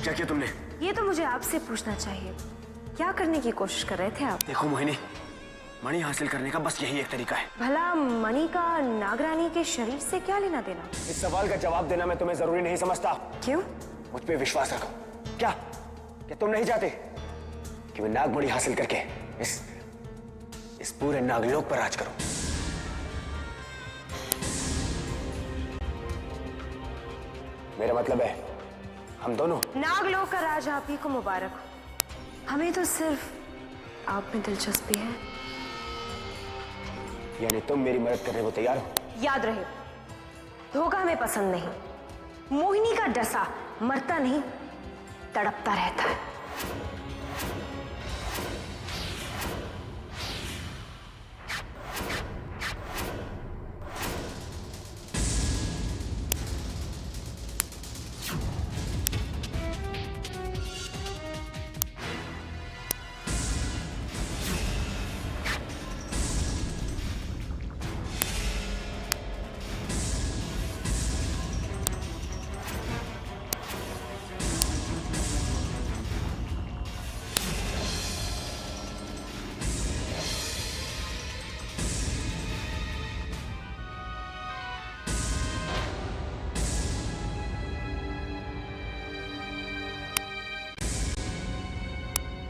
क्या किया तुमने? ये तो मुझे आपसे पूछना चाहिए, क्या करने की कोशिश कर रहे थे आप? देखो मोहिनी, मणि हासिल करने का बस यही एक तरीका है। भला मणि का नागरानी के शरीर से क्या लेना देना? इस सवाल का जवाब देना मैं तुम्हें जरूरी नहीं समझता। क्यों? मुझ पे विश्वास रखो। क्या तुम नहीं चाहते कि मैं नागमणि हासिल करके इस पूरे नागलोक पर राज करूं? मेरा मतलब है हम दोनों। नागलोक का राज आप ही को मुबारक हो, हमें तो सिर्फ आप में दिलचस्पी है। यानी तुम मेरी मदद करने को तैयार हो? याद रहे, धोखा हमें पसंद नहीं। मोहिनी का डसा मरता नहीं, तड़पता रहता है।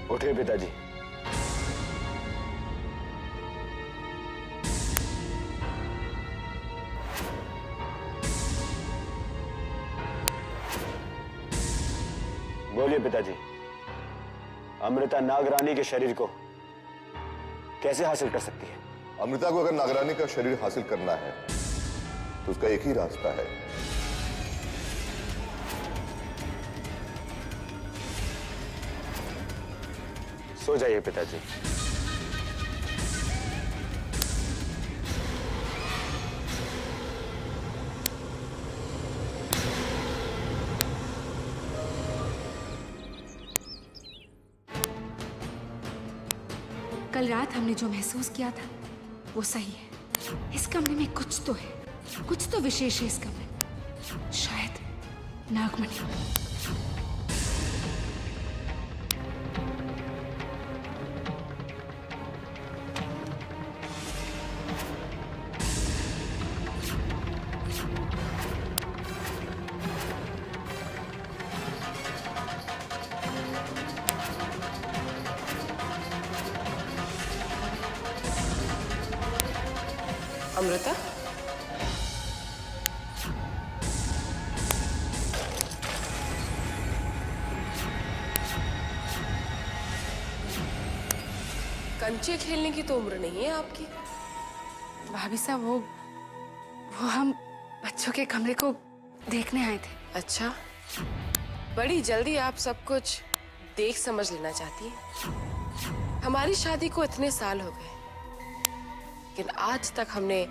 उठे पिताजी। बोलिए पिताजी, अमृता नागरानी के शरीर को कैसे हासिल कर सकती है? अमृता को अगर नागरानी का शरीर हासिल करना है तो उसका एक ही रास्ता है। सो जाइए पिताजी। कल रात हमने जो महसूस किया था वो सही है। इस कमरे में कुछ तो है, कुछ तो विशेष है इस कमरे में। शायद नागमणि। अमृता, कंचे खेलने की तो उम्र नहीं है आपकी। भाभी साहब, वो हम बच्चों के कमरे को देखने आए थे। अच्छा, बड़ी जल्दी आप सब कुछ देख समझ लेना चाहती हैं। हमारी शादी को इतने साल हो गए, लेकिन आज तक हमने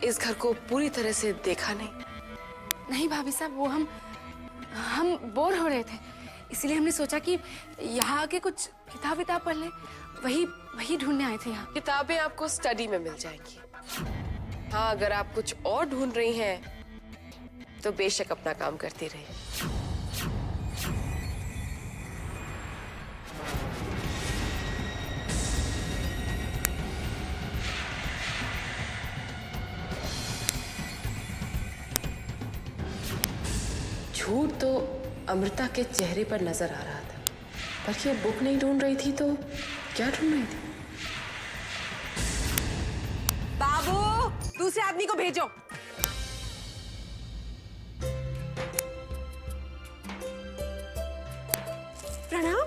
इस घर को पूरी तरह से देखा नहीं। नहीं भाभी साहब, वो हम बोर हो रहे थे, इसीलिए हमने सोचा कि यहाँ आके कुछ किताब पढ़ ले। वही ढूंढने आए थे यहाँ। किताबें आपको स्टडी में मिल जाएंगी। हाँ, अगर आप कुछ और ढूंढ रही हैं तो बेशक अपना काम करती रहिए। झूठ तो अमृता के चेहरे पर नजर आ रहा था, पर ये बुक नहीं ढूंढ रही थी तो क्या ढूंढ रही थी? बाबू, दूसरे आदमी को भेजो। प्रणाम।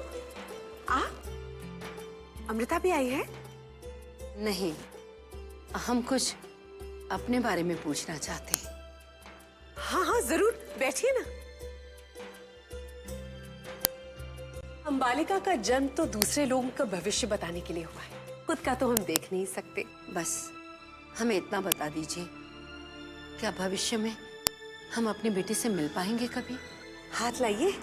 अमृता भी आई है? नहीं, हम कुछ अपने बारे में पूछना चाहते हैं। हाँ हाँ जरूर, बैठिए ना। अंबालिका का जन्म तो दूसरे लोगों का भविष्य बताने के लिए हुआ है, खुद का तो हम देख नहीं सकते। बस हमें इतना बता दीजिए, क्या भविष्य में हम अपनी बेटी से मिल पाएंगे कभी? हाथ लाइए।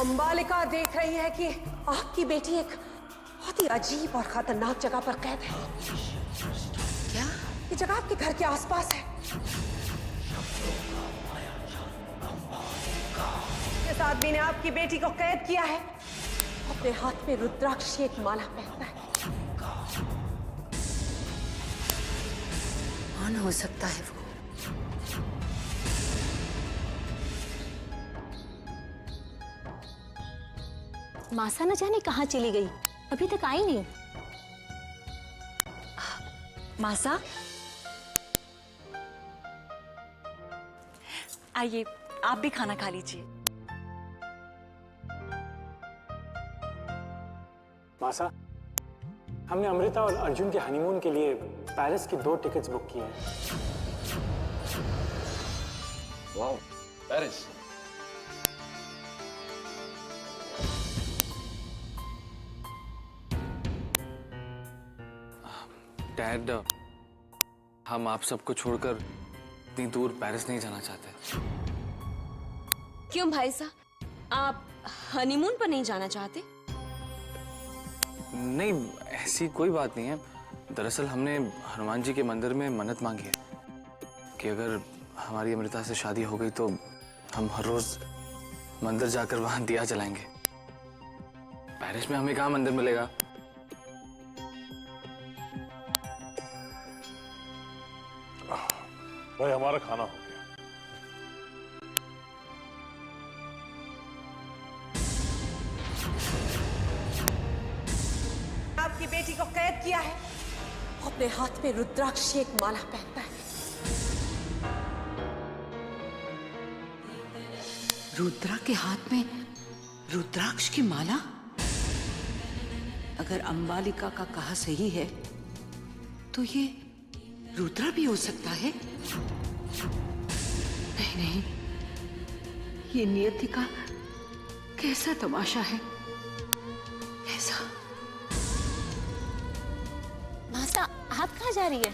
अंबालिका देख रही है कि आपकी बेटी एक बहुत ही अजीब और खतरनाक जगह पर कैद है। क्या? ये जगह आपके घर के आसपास है। इस आदमी ने आपकी बेटी को कैद किया है। अपने हाथ में रुद्राक्ष की एक माला पहनता है। कौन हो सकता है वो? मासा न जाने कहाँ चली गई, अभी तक आई नहीं। मासा, आइए आप भी खाना खा लीजिए। मासा, हमने अमृता और अर्जुन के हनीमून के लिए पेरिस की 2 टिकट्स बुक किए हैं। वाह, पेरिस। डैड, हम आप सबको छोड़कर इतनी दूर पेरिस नहीं जाना चाहते। क्यों भाई साहब, आप हनीमून पर नहीं जाना चाहते? नहीं, ऐसी कोई बात नहीं है। दरअसल हमने हनुमान जी के मंदिर में मन्नत मांगी है कि अगर हमारी अमृता से शादी हो गई तो हम हर रोज मंदिर जाकर वहां दिया जलाएंगे। पेरिस में हमें कहाँ मंदिर मिलेगा। भाई, हमारा खाना हो गया। आपकी बेटी को कैद किया है। अपने हाथ में रुद्राक्ष की एक माला पहनता है। रुद्रा के हाथ में रुद्राक्ष की माला? अगर अंबालिका का कहा सही है तो ये रुद्रा भी हो सकता है। नहीं नहीं, ये नियति का कैसा तमाशा है। ऐसा। मासा, आप कहाँ जा रही है?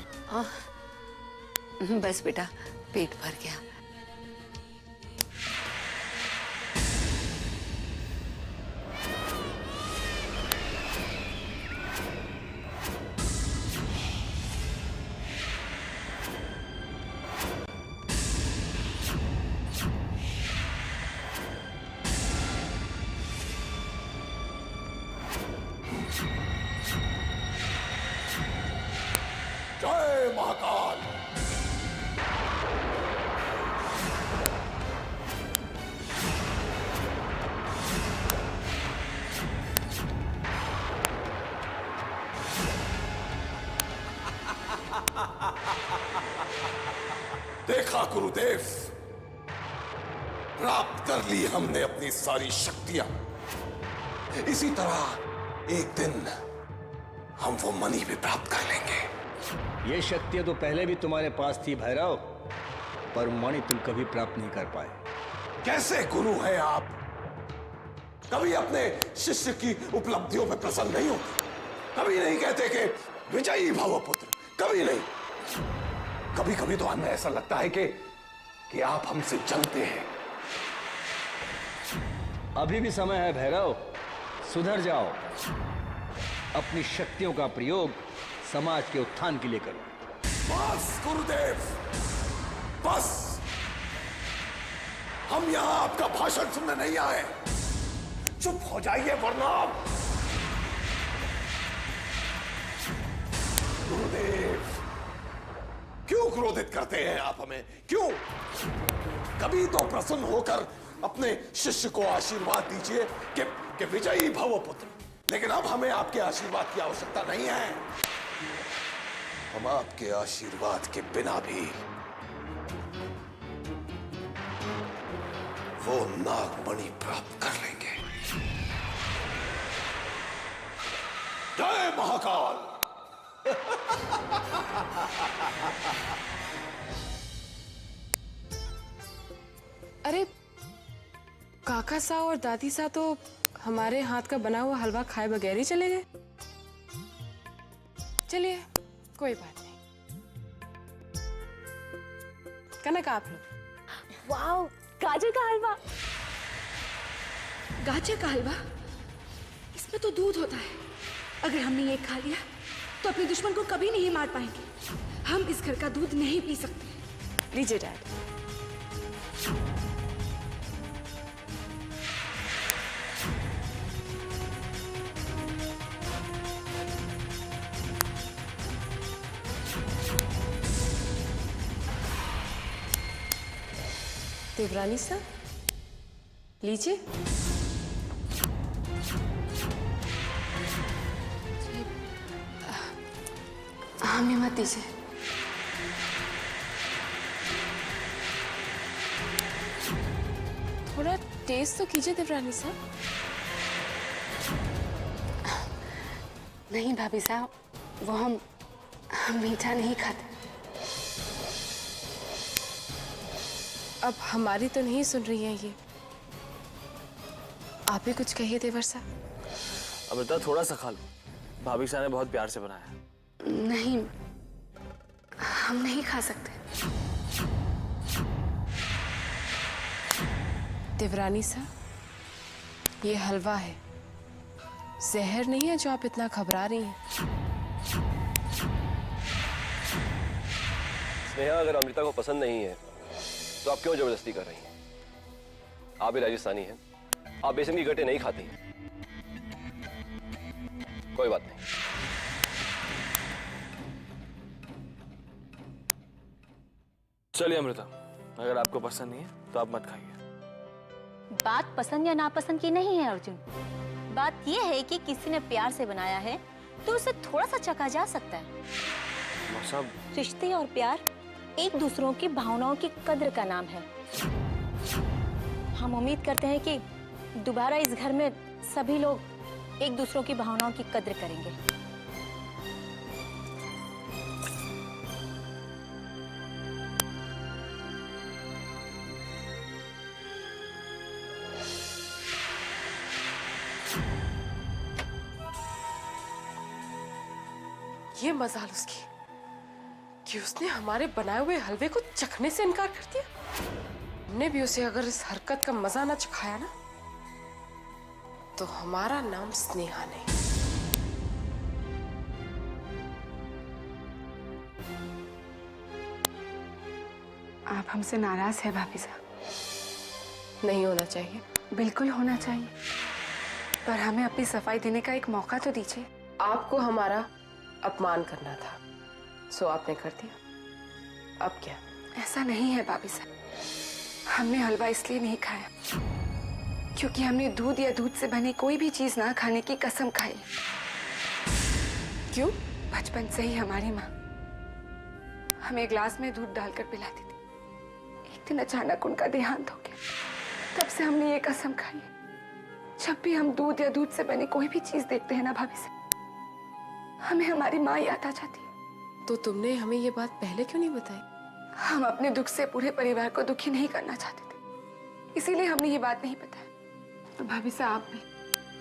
बस बेटा, पेट भर गया। जय महाकाल। देखा गुरुदेव, प्राप्त कर ली हमने अपनी सारी शक्तियां। इसी तरह एक दिन हम वो मणि भी प्राप्त कर लेंगे। ये शक्तियां तो पहले भी तुम्हारे पास थी भैरव, पर मणि तुम कभी प्राप्त नहीं कर पाए। कैसे गुरु हैं आप? कभी अपने शिष्य की उपलब्धियों में प्रसन्न नहीं होते, कभी नहीं कहते कि विजयी भव पुत्र, कभी नहीं। कभी कभी तो हमें ऐसा लगता है कि आप हमसे जलते हैं। अभी भी समय है भैरव, सुधर जाओ। अपनी शक्तियों का प्रयोग समाज के उत्थान के लिए करो। बस गुरुदेव, बस। हम यहां आपका भाषण सुनने नहीं आए। चुप हो जाइए वरना। गुरुदेव, क्यों क्रोधित करते हैं आप हमें? क्यों? कभी तो प्रसन्न होकर अपने शिष्य को आशीर्वाद दीजिए कि विजयी भव पुत्र। लेकिन अब हमें आपके आशीर्वाद की आवश्यकता नहीं है। हम आपके आशीर्वाद के बिना भी वो नागमणि प्राप्त कर लेंगे। जय महाकाल। अरे काका सा और दादी सा तो हमारे हाथ का बना हुआ हलवा खाए बगैर ही चले गए। चलिए, कोई बात नहीं। कनक, आप लोग। वाओ, गाजर का हलवा। गाजर का हलवा, इसमें तो दूध होता है। अगर हमने ये खा लिया तो अपने दुश्मन को कभी नहीं मार पाएंगे। हम इस घर का दूध नहीं पी सकते। लीजिए डैड। देवरानी साहब, लीजिए। हमें मत दीजिए। थोड़ा टेस्ट तो कीजिए देवरानी साहब। नहीं भाभी साहब, वो हम मीठा नहीं खाते। अब हमारी तो नहीं सुन रही हैं ये। आप ही कुछ कहिए देवर साहब। अमृता थोड़ा सा खा लो, भाभी साहब ने बहुत प्यार से बनाया है। नहीं, हम नहीं खा सकते। देवरानी साहब, ये हलवा है, जहर नहीं है जो आप इतना घबरा रही हैं। स्नेहा, अगर अमृता को पसंद नहीं है तो आप क्यों जबरदस्ती कर रही हैं? आप भी राजस्थानी हैं, आप बेसन की गट्टे नहीं खाती हैं। कोई बात नहीं। चलिए अमृता, अगर आपको पसंद नहीं है तो आप मत खाइए। बात पसंद या नापसंद की नहीं है अर्जुन। बात यह है कि किसी ने प्यार से बनाया है तो उसे थोड़ा सा चखा जा सकता है। सब रिश्ते और प्यार एक दूसरों की भावनाओं की कद्र का नाम है। हम उम्मीद करते हैं कि दोबारा इस घर में सभी लोग एक दूसरों की भावनाओं की कद्र करेंगे। ये मजाल उसकी कि उसने हमारे बनाए हुए हलवे को चखने से इनकार कर दिया। हमने भी उसे अगर इस हरकत का मजा ना चखाया ना, तो हमारा नाम स्नेहा नहीं। आप हमसे नाराज है भाभी साहब? नहीं होना चाहिए। बिल्कुल होना चाहिए, पर हमें अपनी सफाई देने का एक मौका तो दीजिए। आपको हमारा अपमान करना था, सो आपने कर दिया। अब क्या? ऐसा नहीं है भाभी साहब, हमने हलवा इसलिए नहीं खाया क्योंकि हमने दूध या दूध से बनी कोई भी चीज ना खाने की कसम खाई। क्यों? बचपन से ही हमारी माँ हमें ग्लास में दूध डालकर पिलाती थी। एक दिन अचानक उनका देहांत हो गया, तब से हमने ये कसम खाई है, जब भी हम दूध या दूध से बनी कोई भी चीज देखते हैं ना भाभी साहब, हमें हमारी माँ याद आ जाती है। तो तुमने हमें ये बात पहले क्यों नहीं बताई? हम अपने दुख से पूरे परिवार को दुखी नहीं करना चाहते थे, इसीलिए हमने ये बात नहीं बताया। तो भाभी साहब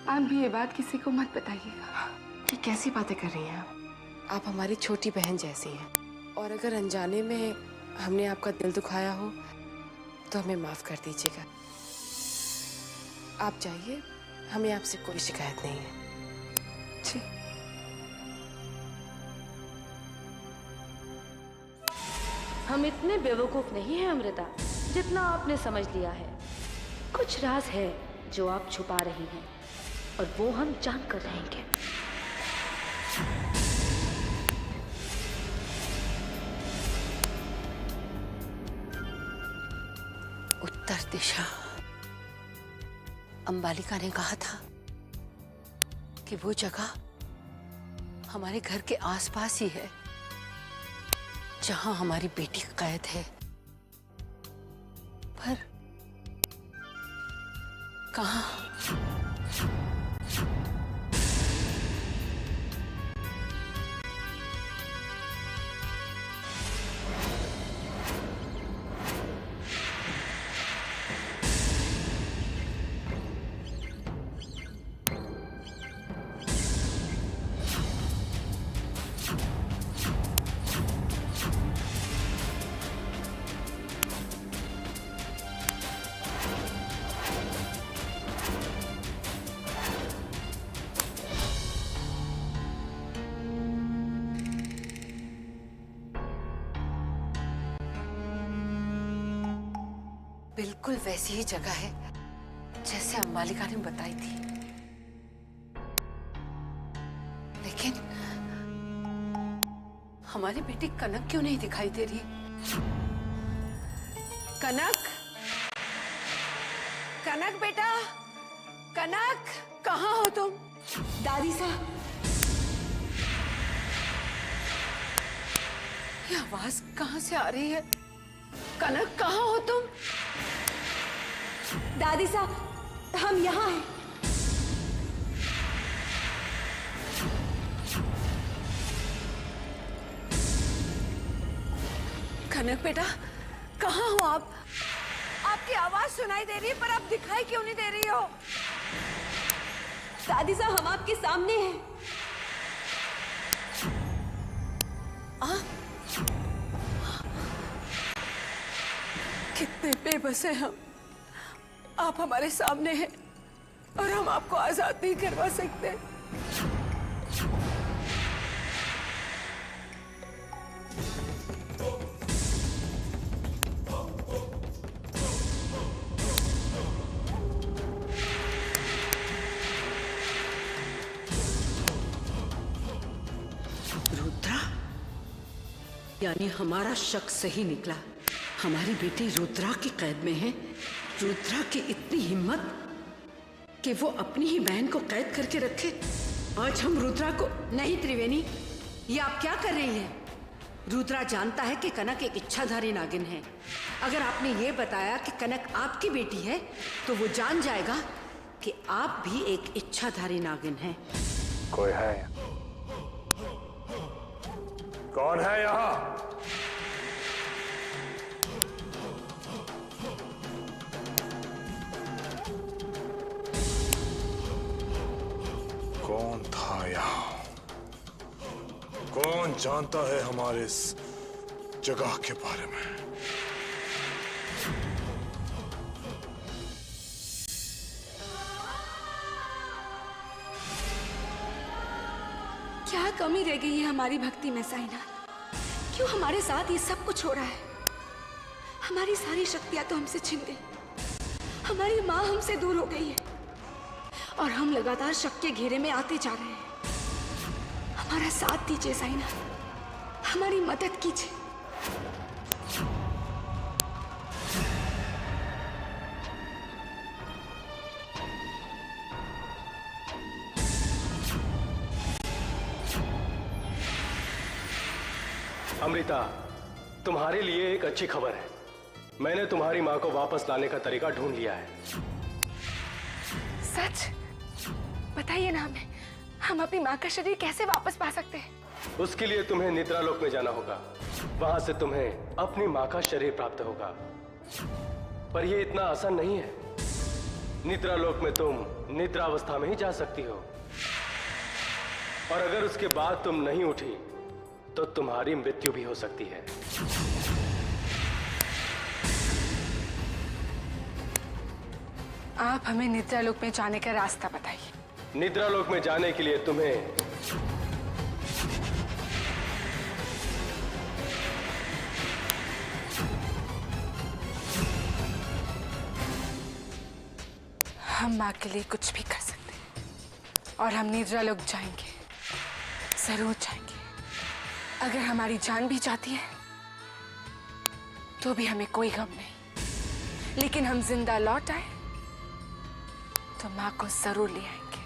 आप भी ये बात किसी को मत बताइएगा। ये कैसी बातें कर रही हैं आप हमारी छोटी बहन जैसी हैं, और अगर अनजाने में हमने आपका दिल दुखाया हो तो हमें माफ कर दीजिएगा। आप जाइए, हमें आपसे कोई शिकायत नहीं है। जी। हम इतने बेवकूफ नहीं हैं अमृता जितना आपने समझ लिया है। कुछ राज है जो आप छुपा रही हैं और वो हम जान कर रहेंगे। उत्तर दिशा। अंबालिका ने कहा था कि वो जगह हमारे घर के आसपास ही है जहां हमारी बेटी कैद है, पर कहां? बिल्कुल वैसी ही जगह है जैसे अम्बालिका ने बताई थी, लेकिन हमारी बेटी कनक क्यों नहीं दिखाई दे रही? कनक, कनक बेटा, कनक कहाँ हो तुम? दादी साहब, ये आवाज कहाँ से आ रही है? कनक कहाँ हो तुम? दादी साहब, हम यहाँ हैं। कनक बेटा, कहाँ हो आप? आपकी आवाज सुनाई दे रही है पर आप दिखाई क्यों नहीं दे रही हो? दादी साहब, हम आपके सामने हैं। कितने बेबस हैं हम। आप हमारे सामने हैं और हम आपको आजाद नहीं करवा सकते। रुद्रा, यानी हमारा शक सही निकला। हमारी बेटी रुद्रा की कैद में है। रुद्रा की इतनी हिम्मत कि वो अपनी ही बहन को कैद करके रखे। आज हम रुद्रा को... नहीं त्रिवेणी, ये आप क्या कर रही हैं? रुद्रा जानता है कि कनक एक इच्छाधारी नागिन है। अगर आपने ये बताया कि कनक आपकी बेटी है तो वो जान जाएगा कि आप भी एक इच्छाधारी नागिन हैं। कोई है? कौन है यहाँ? कौन था यहाँ? कौन जानता है हमारे इस जगह के बारे में? क्या कमी रह गई है हमारी भक्ति में साईनाथ? क्यों हमारे साथ ये सब कुछ हो रहा है? हमारी सारी शक्तियां तो हमसे छिन गई। हमारी माँ हमसे दूर हो गई है और हम लगातार शक के घेरे में आते जा रहे हैं। हमारा साथ दीजिए साईनाथ, हमारी मदद कीजिए। अमृता, तुम्हारे लिए एक अच्छी खबर है। मैंने तुम्हारी माँ को वापस लाने का तरीका ढूंढ लिया है। सच? बताइए ना हमें, हम अपनी माँ का शरीर कैसे वापस पा सकते हैं? उसके लिए तुम्हें निद्रालोक में जाना होगा। वहां से तुम्हें अपनी माँ का शरीर प्राप्त होगा। पर यह इतना आसान नहीं है। निद्रालोक में तुम निद्रावस्था में ही जा सकती हो, और अगर उसके बाद तुम नहीं उठी तो तुम्हारी मृत्यु भी हो सकती है। आप हमें निद्रालोक में जाने का रास्ता बताइए। निद्रालोक में जाने के लिए तुम्हें हम माँ के लिए कुछ भी कर सकते हैं और हम निद्रालोक जाएंगे, जरूर जाएंगे। अगर हमारी जान भी जाती है तो भी हमें कोई गम नहीं, लेकिन हम जिंदा लौट आए तो माँ को जरूर ले आएंगे।